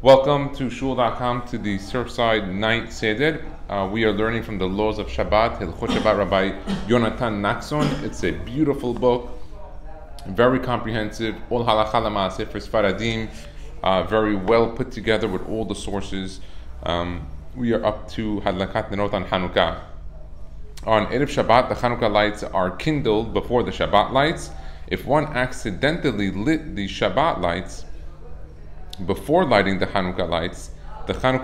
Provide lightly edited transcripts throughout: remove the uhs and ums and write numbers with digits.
Welcome to shul.com to the Surfside Night Seder. We are learning from the laws of Shabbat, Hilchot Shabbat, Rabbi Yonatan Naxon. It's a beautiful book, very comprehensive, all Halacha L'Maaseh for Sephardim, very well put together with all the sources. We are up to Hadlakat Nerot on Hanukkah. On Erev Shabbat, the Hanukkah lights are kindled before the Shabbat lights. If one accidentally lit the Shabbat lights before lighting the Hanukkah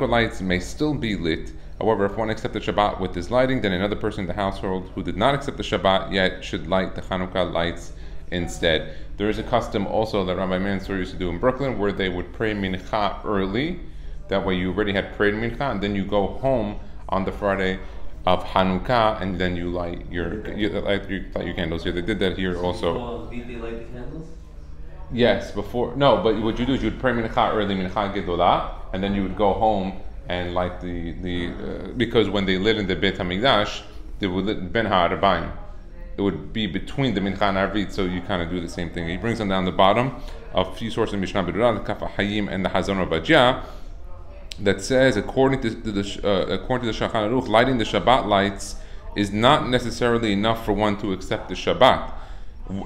lights may still be lit. However, if one accepted Shabbat with his lighting, then another person in the household who did not accept the Shabbat yet should light the Hanukkah lights instead. There is a custom also that Rabbi Mansour used to do in Brooklyn where they would pray Mincha early. That way you already had prayed Mincha, and then you go home on the Friday of Hanukkah, and then you light your candles here. They did that here also. Did they light the candles? Yes, before. No, but what you do is you would pray Mincha early, Mincha Gedolah, and then you would go home and light because when they lit in the Beit HaMikdash, they would lit Ben HaArbaim. It would be between the Mincha and Arvit, so you kind of do the same thing. He brings them down the bottom of a few sources in Mishnah Berurah, the Kaf HaHayim, and the Hazon Bajia, that says, according to the Shulchan Aruch, lighting the Shabbat lights is not necessarily enough for one to accept the Shabbat.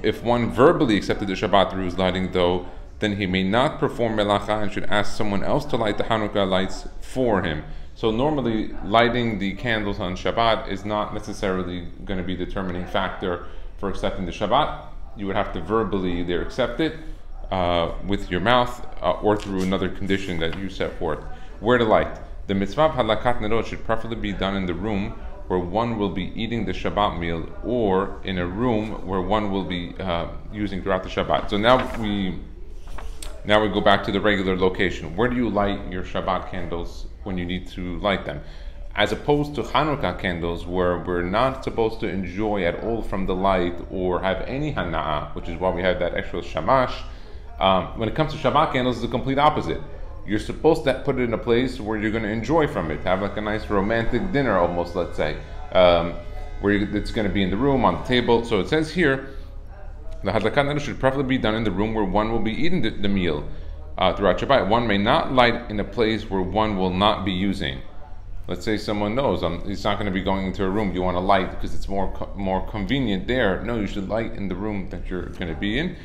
If one verbally accepted the Shabbat through his lighting, though, then he may not perform melacha and should ask someone else to light the Hanukkah lights for him. So normally, lighting the candles on Shabbat is not necessarily going to be a determining factor for accepting the Shabbat. You would have to verbally either accept it with your mouth or through another condition that you set forth. Where to light? The mitzvah of halakat nerot should preferably be done in the room where one will be eating the Shabbat meal, or in a room where one will be using throughout the Shabbat. So now we go back to the regular location. Where do you light your Shabbat candles when you need to light them? As opposed to Hanukkah candles, where we're not supposed to enjoy at all from the light or have any hana'ah, which is why we have that extra shamash. When it comes to Shabbat candles, it's the complete opposite. You're supposed to put it in a place where you're going to enjoy from it, have like a nice romantic dinner almost, let's say, where it's going to be in the room, on the table. So it says here, the Hadlakat Nerot should preferably be done in the room where one will be eating the meal throughout Shabbat. One may not light in a place where one will not be using. Let's say someone knows he's not going to be going into a room you want to light because it's more convenient there. No, you should light in the room that you're going to be in.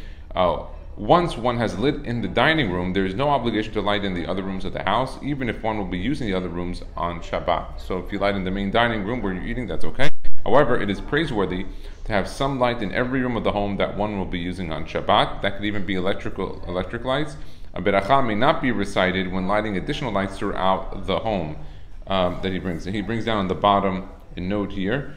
Once one has lit in the dining room, there is no obligation to light in the other rooms of the house, even if one will be using the other rooms on Shabbat. So if you light in the main dining room where you're eating, that's okay. However, it is praiseworthy to have some light in every room of the home that one will be using on Shabbat. That could even be electric lights. A beracha may not be recited when lighting additional lights throughout the home that he brings. He brings down on the bottom a note here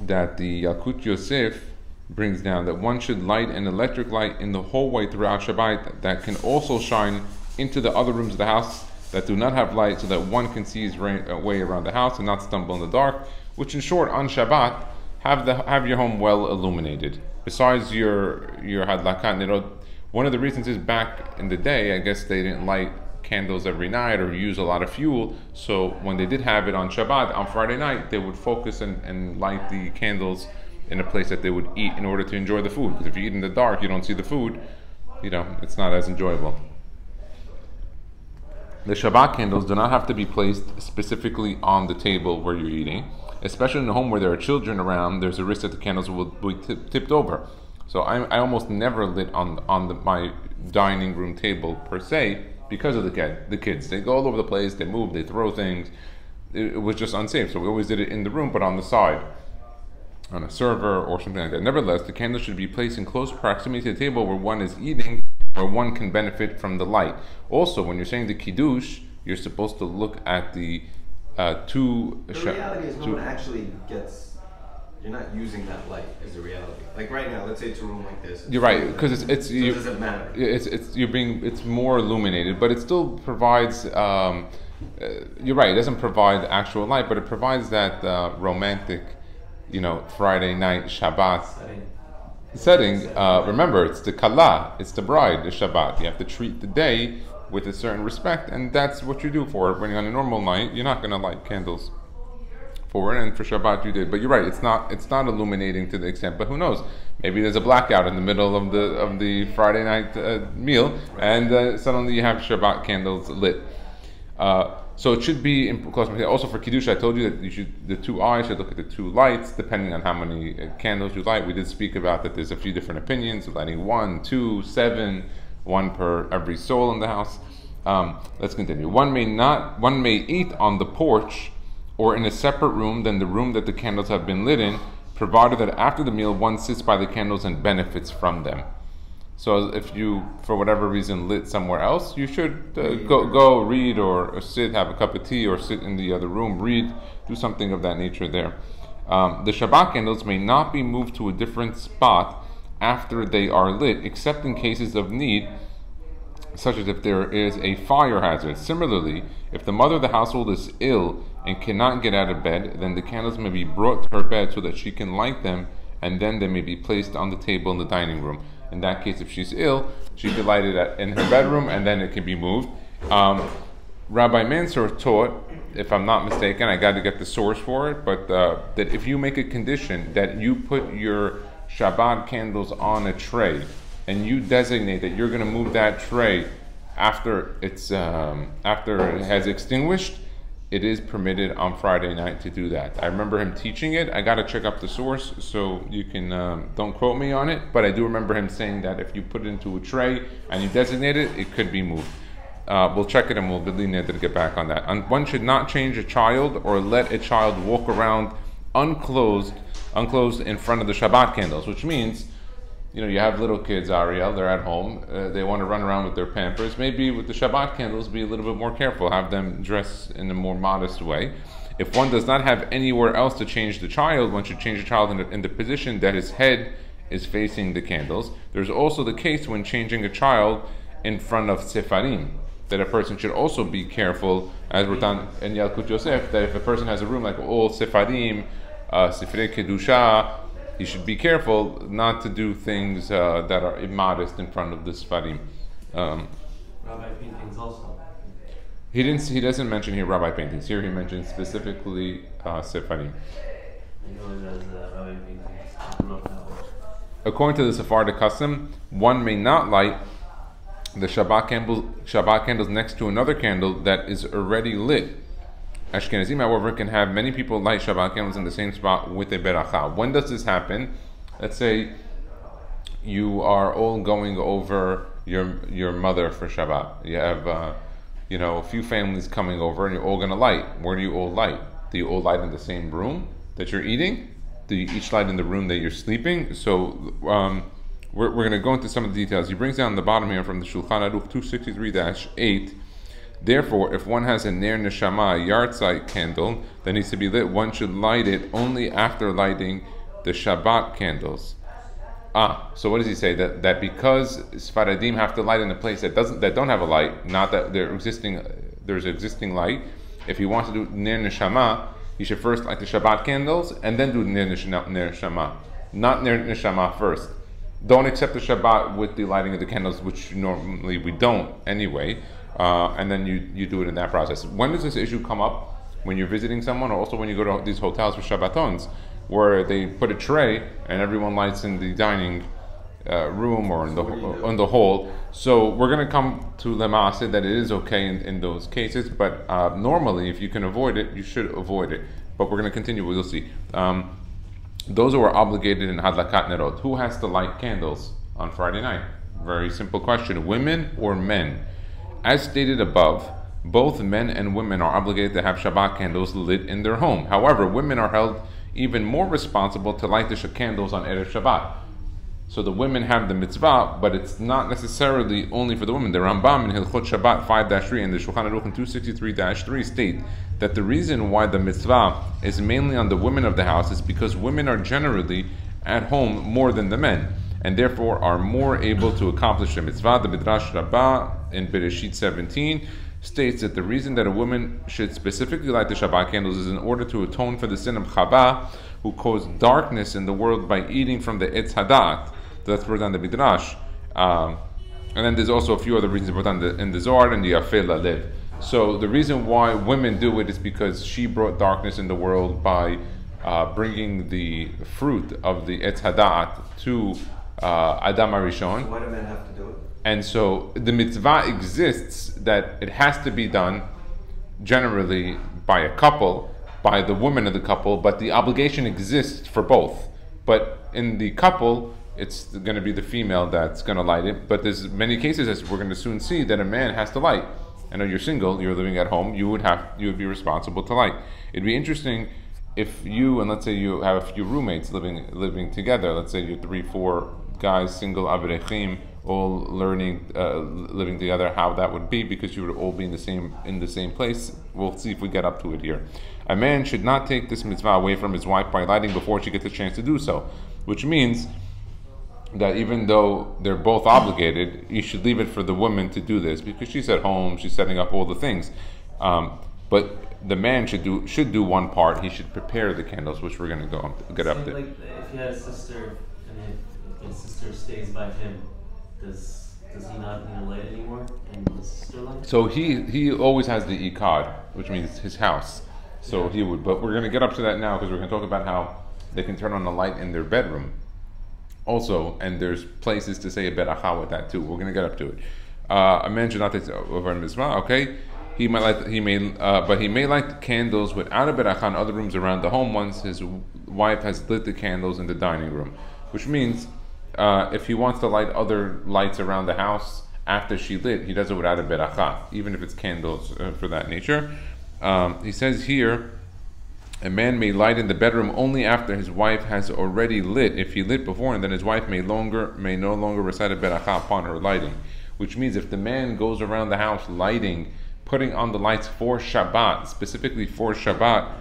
that the Yalkut Yosef brings down that one should light an electric light in the hallway throughout Shabbat that can also shine into the other rooms of the house that do not have light, so that one can see his way around the house and not stumble in the dark. Which, in short, on Shabbat, have your home well illuminated. Besides your Hadlakat Nerot, one of the reasons is back in the day, I guess they didn't light candles every night or use a lot of fuel. So when they did have it on Shabbat, on Friday night, they would focus and light the candles in a place that they would eat in order to enjoy the food. Because if you eat in the dark, you don't see the food, it's not as enjoyable. The Shabbat candles do not have to be placed specifically on the table where you're eating. Especially in a home where there are children around, there's a risk that the candles will be tipped over. So I almost never lit on my dining room table per se because of the kids. They go all over the place, they move, they throw things. It was just unsafe. So we always did it in the room, but on the side, on a server or something like that. Nevertheless, the candle should be placed in close proximity to the table where one is eating, where one can benefit from the light. Also, when you're saying the kiddush, you're supposed to look at the two. The reality is, no one actually gets. You're not using that light as a reality. Like right now, let's say it's a room like this. You're right, because it doesn't matter. It's more illuminated, but it still provides. You're right. It doesn't provide actual light, but it provides that romantic. Friday night Shabbat setting. Remember, it's the Kala, it's the bride, the Shabbat. You have to treat the day with a certain respect, and that's what you do for it. When you're on a normal night, you're not going to light candles Purim, and for Shabbat you did. But you're right; it's not illuminating to the extent. But who knows? Maybe there's a blackout in the middle of the Friday night meal, and suddenly you have Shabbat candles lit. So it should be also for Kiddush. I told you that the two eyes should look at the two lights, depending on how many candles you light. We did speak about that. There's a few different opinions: lighting 1, 2, 7, one per every soul in the house. Let's continue. One may eat on the porch or in a separate room than the room that the candles have been lit in, provided that after the meal one sits by the candles and benefits from them. So if you, for whatever reason, lit somewhere else, you should go read or sit, have a cup of tea, or sit in the other room, read, do something of that nature there. The Shabbat candles may not be moved to a different spot after they are lit, except in cases of need, such as if there is a fire hazard. Similarly, if the mother of the household is ill and cannot get out of bed, then the candles may be brought to her bed so that she can light them, and then they may be placed on the table in the dining room. In that case, if she's ill, she could light it in her bedroom, and then it can be moved. Rabbi Mansour taught, if I'm not mistaken, I got to get the source for it, but that if you make a condition that you put your Shabbat candles on a tray, and you designate that you're going to move that tray after it has extinguished, it is permitted on Friday night to do that. I remember him teaching it. I got to check up the source, so you can don't quote me on it, but I do remember him saying that if you put it into a tray and you designate it, it could be moved. We'll check it and we'll be needed to get back on that. And one should not change a child or let a child walk around unclothed in front of the Shabbat candles, which means, you have little kids, Ariel, they're at home, they want to run around with their Pampers. Maybe with the Shabbat candles, be a little bit more careful, have them dress in a more modest way. If one does not have anywhere else to change the child, one should change the child in the position that his head is facing the candles. There's also the case when changing a child in front of Sephardim, that a person should also be careful, as we're done in Yalkut Yosef, that if a person has a room like all Sephardim, Sifrei Kedusha, he should be careful not to do things that are immodest in front of the Sephardim. Rabbi paintings also. He doesn't mention here rabbi paintings. Here he mentions specifically Sephardim. I know it as rabbi paintings. I don't know how. According to the Sephardic custom, one may not light the Shabbat candles next to another candle that is already lit. Ashkenazim, however, can have many people light Shabbat candles in the same spot with a beracha. When does this happen? Let's say you are all going over your mother for Shabbat. You have a few families coming over, and you're all going to light. Where do you all light? Do you all light in the same room that you're eating? Do you each light in the room that you're sleeping? So we're going to go into some of the details. He brings down the bottom here from the Shulchan Aruch 263-8. Therefore, if one has a Ner Neshama, a yahrzeit candle that needs to be lit, one should light it only after lighting the Shabbat candles. So what does he say? That because Sephardim have to light in a place that don't have a light, not that there's existing light. If he wants to do Ner Neshama, he should first light the Shabbat candles and then do Ner Neshama, not Ner Neshama first. Don't accept the Shabbat with the lighting of the candles, which normally we don't anyway. And then you do it in that process. When does this issue come up? When you're visiting someone, or also when you go to these hotels for Shabbatons, where they put a tray and everyone lights in the dining room or in the hall. So we're going to come to Lemase that it is okay in those cases, but normally if you can avoid it, you should avoid it. But we're going to continue, we'll see. Those who are obligated in Hadlakat Nerot, who has to light candles on Friday night? Very simple question. Women or men? As stated above, both men and women are obligated to have Shabbat candles lit in their home. However, women are held even more responsible to light the candles on Erev Shabbat. So the women have the mitzvah, but it's not necessarily only for the women. The Rambam in Hilchot Shabbat 5-3 and the Shulchan Aruch in 263-3 state that the reason why the mitzvah is mainly on the women of the house is because women are generally at home more than the men, and therefore are more able to accomplish the mitzvah. The Midrash Rabbah in Bereshit 17 states that the reason that a woman should specifically light the Shabbat candles is in order to atone for the sin of Chava, who caused darkness in the world by eating from the Etz Hadat. That's brought down the Midrash. And then there's also a few other reasons brought down in the Zohar and the Yafeh Lalev. So the reason why women do it is because she brought darkness in the world by bringing the fruit of the Etz Hadat to Adam So Arishon. why do men have to do it? And so the mitzvah exists that it has to be done generally by a couple, by the woman of the couple, but the obligation exists for both. But in the couple, it's going to be the female that's going to light it. But there's many cases, as we're going to soon see, that a man has to light. I know you're single, you're living at home, you would be responsible to light. It'd be interesting if you, and let's say you have a few roommates living together. Let's say you're 3-4 guys, single avrechim, all learning, living together, how that would be, because you would all be in the same place. We'll see if we get up to it here. A man should not take this mitzvah away from his wife by lighting before she gets a chance to do so, which means that even though they're both obligated, you should leave it for the woman to do this because she's at home, she's setting up all the things. But the man should do one part. He should prepare the candles, which we're going to get up to. Like if he had a sister and if his sister stays by him, does he not need a light anymore? And his sister light? So he always has the ikad, which means his house. So he would. But we're going to get up to that now because we're going to talk about how they can turn on the light in their bedroom. Also, and there's places to say a beracha with that too. We're going to get up to it. A man should not take over a mitzvah. Okay, he may light candles without a beracha in other rooms around the home once his wife has lit the candles in the dining room. Which means, if he wants to light other lights around the house after she lit, he does it without a beracha, even if it's candles for that nature. He says here, a man may light in the bedroom only after his wife has already lit. If he lit before, and then his wife may no longer recite a beracha upon her lighting. Which means if the man goes around the house lighting, putting on the lights for Shabbat, specifically for Shabbat,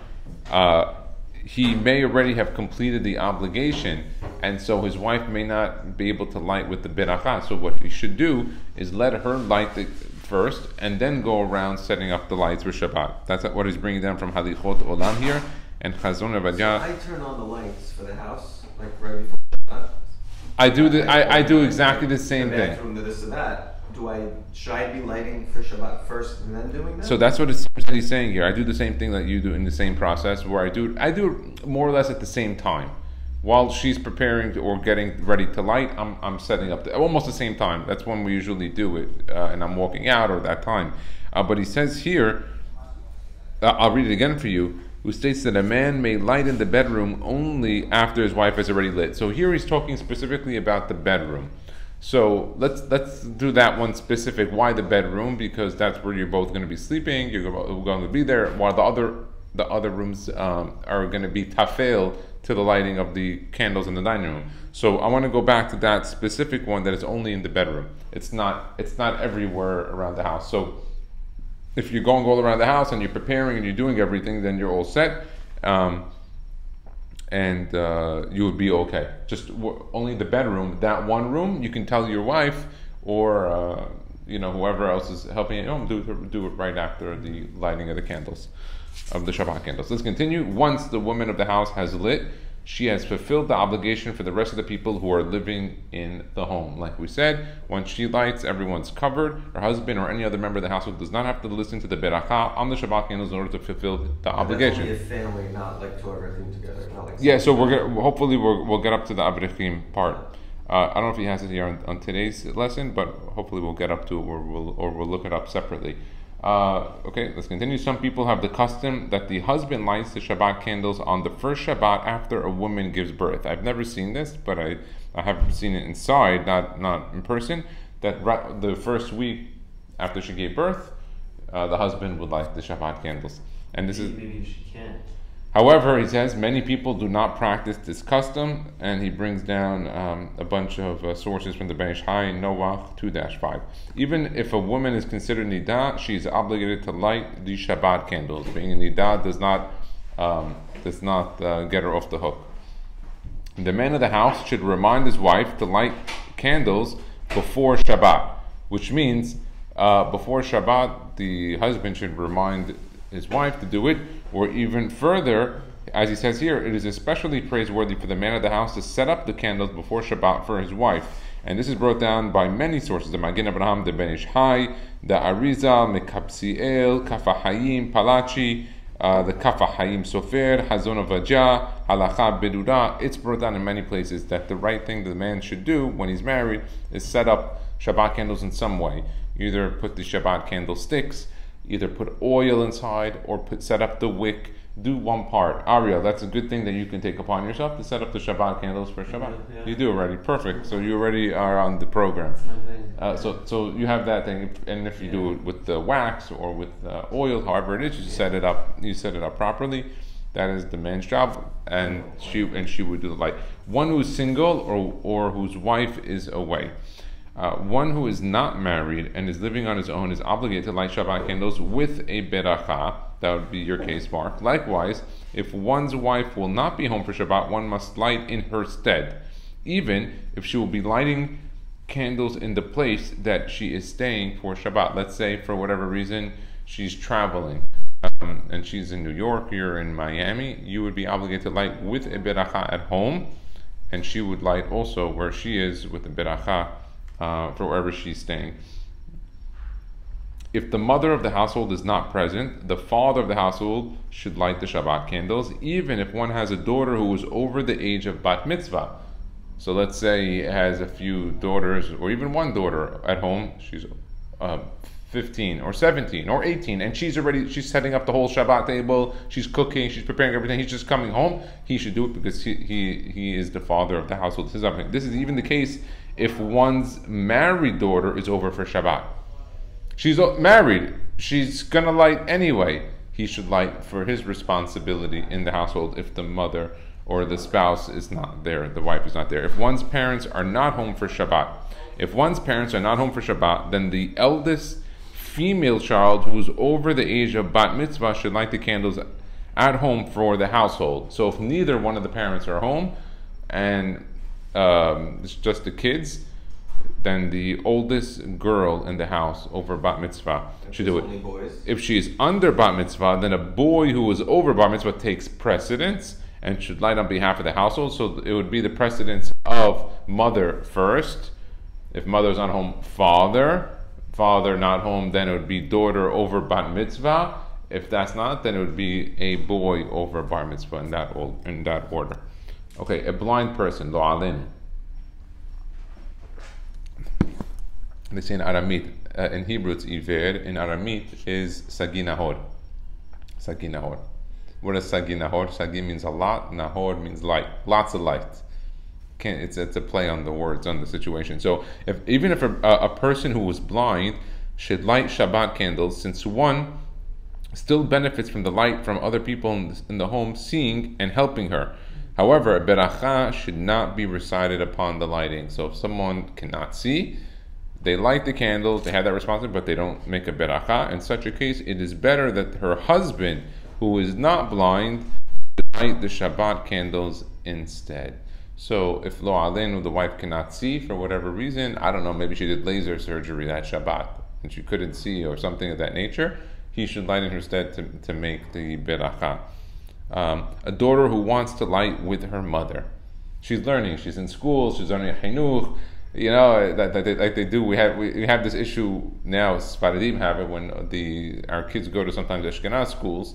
he may already have completed the obligation, and so his wife may not be able to light with the beracha. So what he should do is let her light the first, and then go around setting up the lights for Shabbat. That's what he's bringing down from Halichot Olam here, and Chazon Avadia. I turn on the lights for the house, like right before Shabbat. I do exactly the same the thing. bathroom, this and that. Should I be lighting for Shabbat first and then doing that? So that's what it's essentially saying here. I do the same thing that you do in the same process, where I do it more or less at the same time. While she's preparing or getting ready to light, I'm setting up almost the same time. That's when we usually do it, and I'm walking out or that time. But he says here, I'll read it again for you, who states that a man may light in the bedroom only after his wife has already lit. So here he's talking specifically about the bedroom. So let's do that one specific. Why the bedroom? Because that's where you're both going to be sleeping. You're going to be there, while the other rooms are going to be tafel to the lighting of the candles in the dining room. So I want to go back to that specific one that is only in the bedroom. It's not everywhere around the house. So if you're going all around the house and you're preparing and you're doing everything, then you're all set, and you would be okay. Just only the bedroom, that one room, you can tell your wife or whoever else is helping you home, do it right after the lighting of the candles, of the Shabbat candles. Let's continue. Once the woman of the house has lit, she has fulfilled the obligation for the rest of the people who are living in the home. Like we said, when she lights, everyone's covered. Her husband or any other member of the household does not have to listen to the beracha on the Shabbat candles in order to fulfill the obligation. That's only a family, not like to everything together. Not like yeah, so hopefully we'll get up to the avrechim part. I don't know if he has it here on today's lesson, but hopefully we'll get up to it, or we'll look it up separately. Okay, let's continue. Some people have the custom that the husband lights the Shabbat candles on the first Shabbat after a woman gives birth. I've never seen this, but I have seen it inside, not in person, that the first week after she gave birth, the husband would light the Shabbat candles. And this maybe she can't. However, he says many people do not practice this custom, and he brings down a bunch of sources from the Ben Ish Hai, Noach 2-5. Even if a woman is considered nidah, she is obligated to light the Shabbat candles. Being a nidah does not get her off the hook. The man of the house should remind his wife to light candles before Shabbat, which means before Shabbat, the husband should remind his wife to do it, or even further, as he says here, it is especially praiseworthy for the man of the house to set up the candles before Shabbat for his wife, And this is brought down by many sources: the Magen Abraham, the Ben Ish Hai, the Arizal, Mekapsiel, Kafahayim, Palachi, the Kafahayim Sofer, Hazon Avajah, Halacha Bedura. It's brought down in many places that the right thing the man should do when he's married is set up Shabbat candles in some way. Either put the Shabbat candlesticks, either put oil inside, or set up the wick. Do one part. Ariel, that's a good thing that you can take upon yourself to set up the Shabbat candles for Shabbat. Yeah. You do already. Perfect. So you already are on the program. That's my thing. So you have that thing, and if you do it with the wax or with oil, however it is, you set it up. You set it up properly. That is the man's job, and she would do the light. One who is single or whose wife is away. One who is not married and is living on his own is obligated to light Shabbat candles with a beracha. That would be your case, Mark. Likewise, if one's wife will not be home for Shabbat, one must light in her stead, even if she will be lighting candles in the place that she is staying for Shabbat. Let's say, for whatever reason, she's traveling, and she's in New York, you're in Miami, you would be obligated to light with a beracha at home, and she would light also where she is with a beracha for wherever she's staying. If the mother of the household is not present, the father of the household should light the Shabbat candles, even if one has a daughter who is over the age of bat mitzvah. So let's say he has a few daughters, or even one daughter at home. She's 15 or 17 or 18, and she's setting up the whole Shabbat table. She's cooking. She's preparing everything. He's just coming home. He should do it because he is the father of the household. This is even the case if one's married daughter is over for Shabbat. She's married. She's going to light anyway. He should light for his responsibility in the household if the mother or the spouse is not there, the wife is not there. If one's parents are not home for Shabbat, then the eldest female child who's over the age of bat mitzvah should light the candles at home for the household. So if neither one of the parents are home and it's just the kids, then the oldest girl in the house over bat mitzvah should do it. If she is under bat mitzvah, then a boy who is over bat mitzvah takes precedence and should light on behalf of the household. So it would be the precedence of mother first. If mother's not home, father not home, then it would be daughter over bat mitzvah. If that's not, then it would be a boy over bar mitzvah in that order. Okay, a blind person, lo alin. They say in Aramit, in Hebrew it's Iver, in Aramit is Sagi Nahor. Sagi Nahor. What is Sagi Nahor? Sagi means a lot, Nahor means light, lots of light. It's a play on the words, on the situation. So even if a person who was blind should light Shabbat candles, since one still benefits from the light from other people in the home seeing and helping her. However, a beracha should not be recited upon the lighting. So if someone cannot see, they light the candles, they have that responsibility, but they don't make a beracha. In such a case, it is better that her husband, who is not blind, light the Shabbat candles instead. So if lo aleinu, the wife cannot see for whatever reason, I don't know, maybe she did laser surgery that Shabbat and she couldn't see or something of that nature, he should light in her stead to make the beracha. A daughter who wants to light with her mother. She's learning, she's in school, she's learning chinuch, like they do. We have this issue now, Sephardim have it, when our kids go to sometimes Ashkenaz schools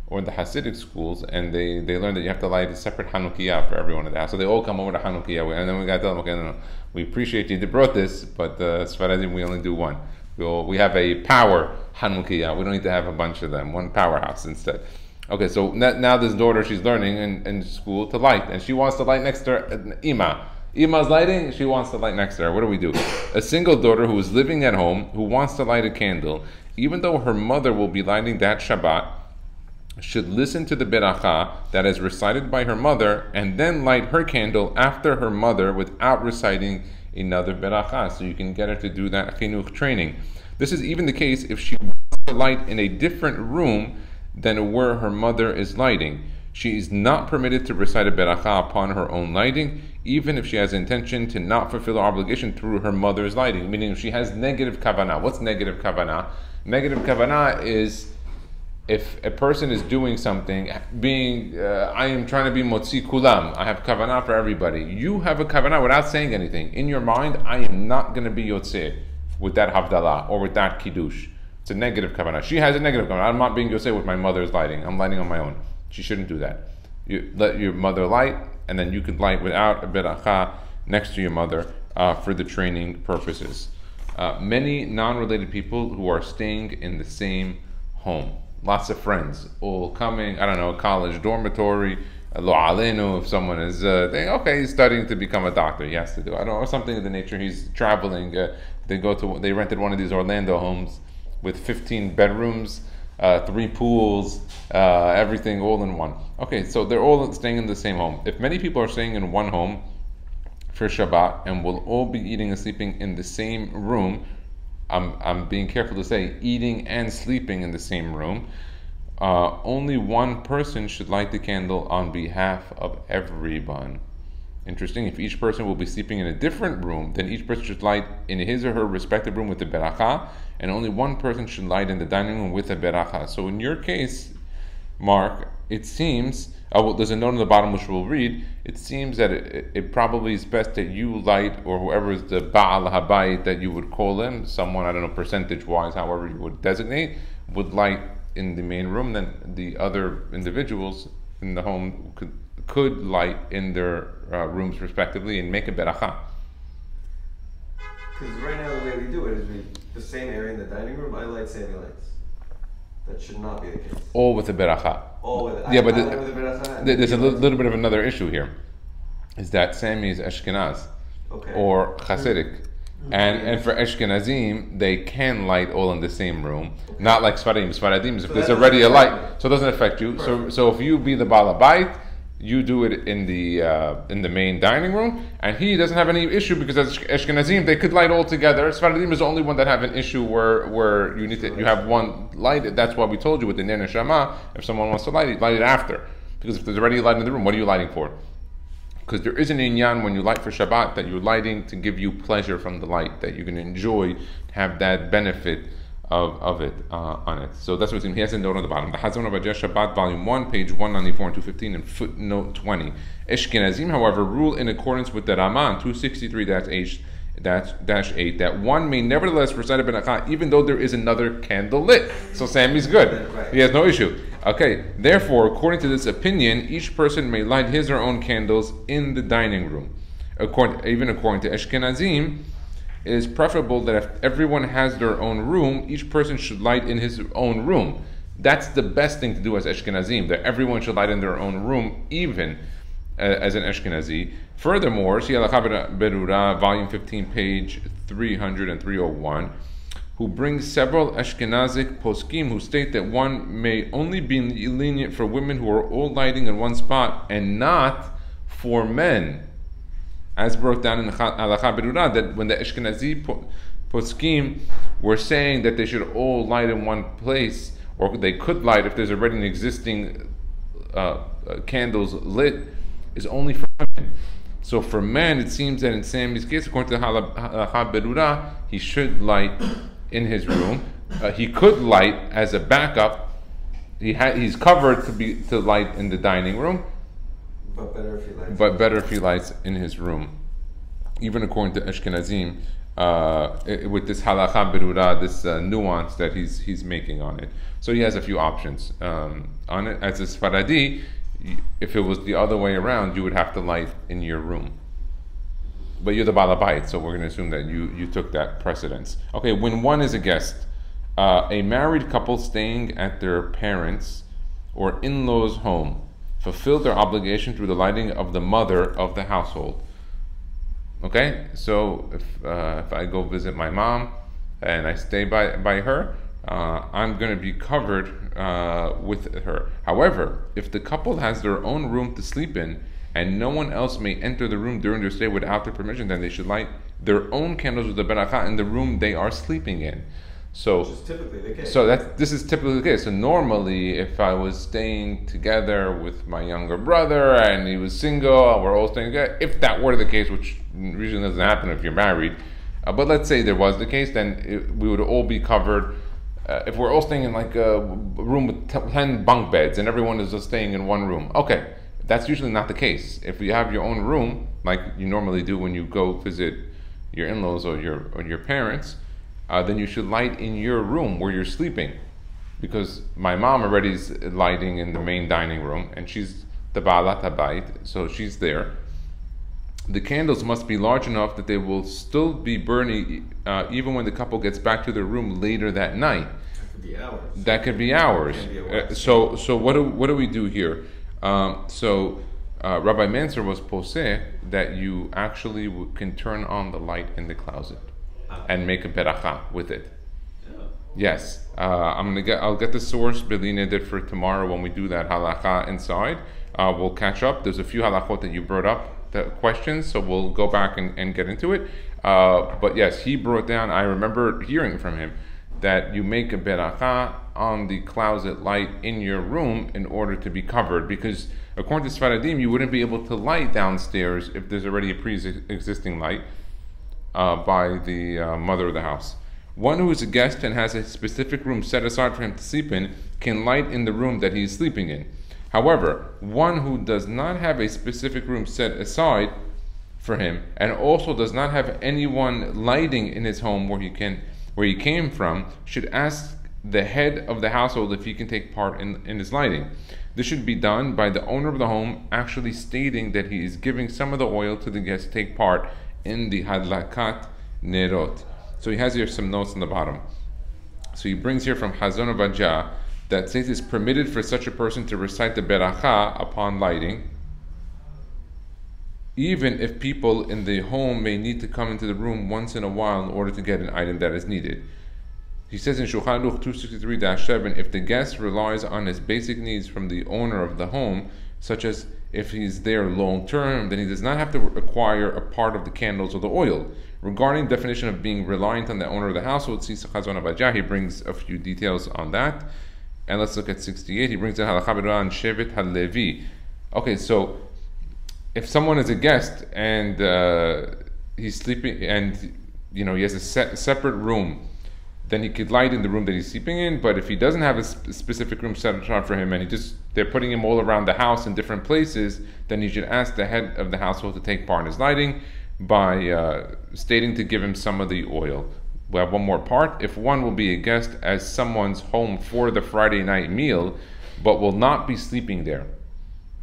or the Hasidic schools, and they learn that you have to light a separate Hanukkah for everyone in the house. So they all come over to Hanukkah, and then we got to tell them, okay, no, we appreciate you brought this, but Sephardim, we only do one. We have a power Hanukkah. We don't need to have a bunch of them. One powerhouse instead. Okay, so now this daughter, she's learning in school to light, and she wants to light next to her Ima. Ima's lighting, she wants to light next to her. What do we do? A single daughter who is living at home, who wants to light a candle, even though her mother will be lighting that Shabbat, should listen to the beracha that is recited by her mother, and then light her candle after her mother without reciting another beracha. So you can get her to do that chinuch training. This is even the case if she wants to light in a different room than where her mother is lighting. She is not permitted to recite a beracha upon her own lighting, even if she has intention to not fulfill her obligation through her mother's lighting. Meaning if she has negative kavanah. What's negative kavanah? Negative kavanah is if a person is doing something, I am trying to be motzi kulam, I have kavanah for everybody. You have a kavanah without saying anything. In your mind, I am not going to be yotzeh with that havdalah or with that kiddush. It's a negative kavanah. She has a negative kavanah. I'm not being yotzeh with my mother's lighting. I'm lighting on my own. She shouldn't do that. You let your mother light, and then you could light without a beracha next to your mother for the training purposes. Many non-related people who are staying in the same home. Lots of friends, all coming, I don't know, college dormitory, lo alenu, if someone is he's studying to become a doctor, he has to do, I don't know, or something of the nature, he's traveling, they rented one of these Orlando homes with 15 bedrooms, 3 pools, everything all in one. Okay, so they're all staying in the same home. If many people are staying in one home for Shabbat and will all be eating and sleeping in the same room, I'm being careful to say eating and sleeping in the same room, only one person should light the candle on behalf of everyone. Interesting. If each person will be sleeping in a different room, then each person should light in his or her respective room with the beracha, and only one person should light in the dining room with the beracha. So in your case, Mark, it seems, there's a note on the bottom which we'll read, it seems that it probably is best that you light, or whoever is the Ba'al Habayit that you would call him, someone, I don't know, percentage-wise, however you would designate, would light in the main room, then the other individuals in the home could light in their rooms respectively and make a beracha. Because right now the way we do it is the same area in the dining room, I light Sammy lights. That should not be the case. All with the beracha. All with it. Yeah, but with the beracha, there's a little bit of another issue here. Is that Sammy is Ashkenaz or Hasidic. And for Ashkenazim, they can light all in the same room. Okay. Not like Sfaradim. Sfaradim, if there's already a light, so it doesn't affect you. So if you be the Baal Habayit, you do it in the main dining room, and he doesn't have any issue because as Ashkenazim they could light all together. Sfaradim is the only one that have an issue where you have one light. That's why we told you with the Ner Neshama, if someone wants to light it after, because if there's already a light in the room, what are you lighting for? Because there is an inyan when you light for Shabbat that you're lighting to give you pleasure from the light, that you can enjoy, have that benefit of it on it. So that's what he has a note on the bottom. The Hazon of Vayigash Shabbat, volume 1, page 194 and 215, and footnote 20. Ashkenazim, however, rule in accordance with the Raman 263-8 that one may nevertheless recite a beracha even though there is another candle lit. So Sammy's good. He has no issue. Okay, therefore, according to this opinion, each person may light his or own candles in the dining room. Even according to Ashkenazim, it is preferable that if everyone has their own room, each person should light in his own room. That's the best thing to do as Ashkenazim, that everyone should light in their own room, even as an Ashkenazi. Furthermore, see Halacha Berura, volume 15, page 300 and 301, who brings several Ashkenazic poskim who state that one may only be lenient for women who are all lighting in one spot and not for men. As brought down in the Halacha Berura, that when the Ashkenazi poskim were saying that they should all light in one place, or they could light if there's already an existing candles lit, is only for women. So for men, it seems that in Sammy's case, according to the Halacha Berura, he should light in his room. He could light as a backup. He's covered to light in the dining room. But better if he lights in his room. Even according to Ashkenazim, with this halacha berura, this nuance that he's making on it. So he has a few options on it. As a Sfaradi, if it was the other way around, you would have to light in your room. But you're the Baal Habayit, so we're going to assume that you took that precedence. Okay, when one is a guest, a married couple staying at their parents' or in-laws' home fulfill their obligation through the lighting of the mother of the household. Okay, so if I go visit my mom and I stay by her, I'm going to be covered with her. However, if the couple has their own room to sleep in and no one else may enter the room during their stay without their permission, then they should light their own candles with the beracha in the room they are sleeping in. So, which is typically the case. So this is typically the case. So normally, if I was staying together with my younger brother and he was single, we're all staying together. If that were the case, which usually doesn't happen if you're married, but let's say there was the case, then we would all be covered if we're all staying in like a room with 10 bunk beds and everyone is just staying in one room, okay, that's usually not the case. If you have your own room, like you normally do when you go visit your in-laws or your parents, then you should light in your room where you're sleeping. Because my mom already is lighting in the main dining room, and she's the Ba'alat HaBayit, so she's there. The candles must be large enough that they will still be burning even when the couple gets back to their room later that night. That could be hours. That could be hours. So what do we do here? Rabbi Mansour was poseh that you actually can turn on the light in the closet and make a beracha with it. Yes, I'll get the source Belina did for tomorrow when we do that halacha inside. We'll catch up. There's a few halachot that you brought up, the questions, so we'll go back and get into it. But yes, he brought down, I remember hearing from him, that you make a beracha on the closet light in your room in order to be covered, because according to Sephardim, you wouldn't be able to light downstairs if there's already a pre-existing light by the mother of the house. One who is a guest and has a specific room set aside for him to sleep in can light in the room that he is sleeping in. However, one who does not have a specific room set aside for him and also does not have anyone lighting in his home where he came from should ask the head of the household if he can take part in his lighting. This should be done by the owner of the home actually stating that he is giving some of the oil to the guest to take part in the hadlakat nerot. So he has here some notes on the bottom. So he brings here from Hazon of Ajah that says it's permitted for such a person to recite the beracha upon lighting, even if people in the home may need to come into the room once in a while in order to get an item that is needed. He says in Shulchan Aruch 263-7, if the guest relies on his basic needs from the owner of the home, such as if he's there long term, then he does not have to acquire a part of the candles or the oil. Regarding the definition of being reliant on the owner of the household, Chazon of Ajah, he brings a few details on that. And let's look at 68. He brings in Halacha B'Ran Shevet HaLevi. Okay, so if someone is a guest and he's sleeping, and he has a separate room, then he could light in the room that he's sleeping in. But if he doesn't have a specific room set aside for him, and they're putting him all around the house in different places, then he should ask the head of the household to take part in his lighting by stating to give him some of the oil. We have one more part. If one will be a guest at someone's home for the Friday night meal, but will not be sleeping there.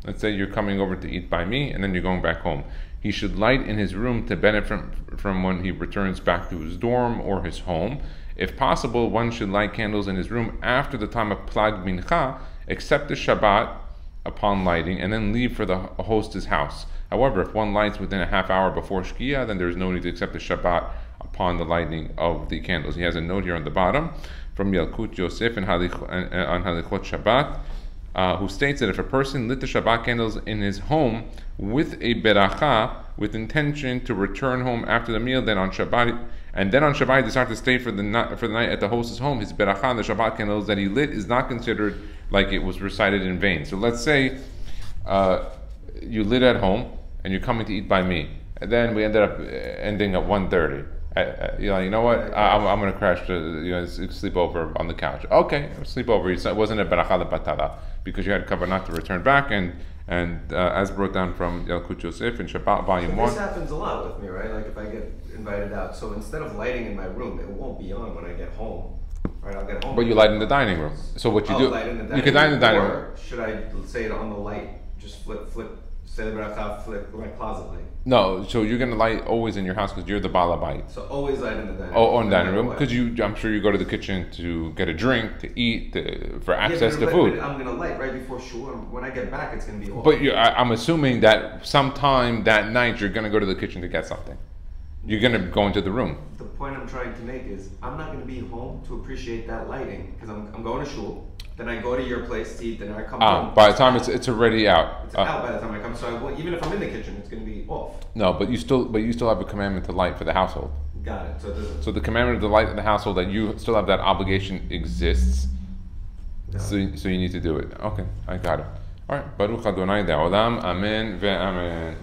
Let's say you're coming over to eat by me, and then you're going back home. He should light in his room to benefit from when he returns back to his dorm or his home. If possible, one should light candles in his room after the time of Plag Mincha, except the Shabbat upon lighting, and then leave for the host's house. However, if one lights within a half hour before Shkia, then there is no need to accept the Shabbat upon the lighting of the candles. He has a note here on the bottom from Yalkut Yosef on Halichot Shabbat, who states that if a person lit the Shabbat candles in his home with a beracha, with intention to return home after the meal, then on Shabbat he decided to stay for the night at the host's home, his beracha and the Shabbat candles that he lit is not considered like it was recited in vain. So let's say you lit at home and you're coming to eat by me, and then we ended up ending at 1:30. You know what? I'm going to crash sleep over on the couch. Okay, sleep over. It wasn't a beracha lebatala because you had kavanah to return back, and as brought down from Yalkut Yosef in Shabbat Volume 1. This happens a lot with me, right? Like if I get invited out, so instead of lighting in my room, it won't be on when I get home. Right, I'll get home. But you light in the dining room. So what you do? Light in the dining you can light in the dining room. Or should I say it on the light? Just flip, say the beracha, flip my closet light. No, so you're gonna light always in your house because you're the Baal Habayit. So always light in the dining room. Oh, in the dining room, because I'm sure you go to the kitchen to get a drink, to eat, for access to food. I'm gonna light right before shul. When I get back, it's gonna be off. But I'm assuming that sometime that night you're gonna go to the kitchen to get something. You're gonna go into the room. The point I'm trying to make is I'm not gonna be home to appreciate that lighting because I'm going to shul. Then I go to your place to eat. Then I come home. By the time it's already out. It's out by the time I come. So even if I'm in the kitchen, it's going to be off. No, but you still have a commandment to light for the household. Got it. So the commandment to light in the household, that you still have that obligation exists. So you need to do it. Okay, I got it. All right. Baruch Adonai Le'olam. Amen ve'amen.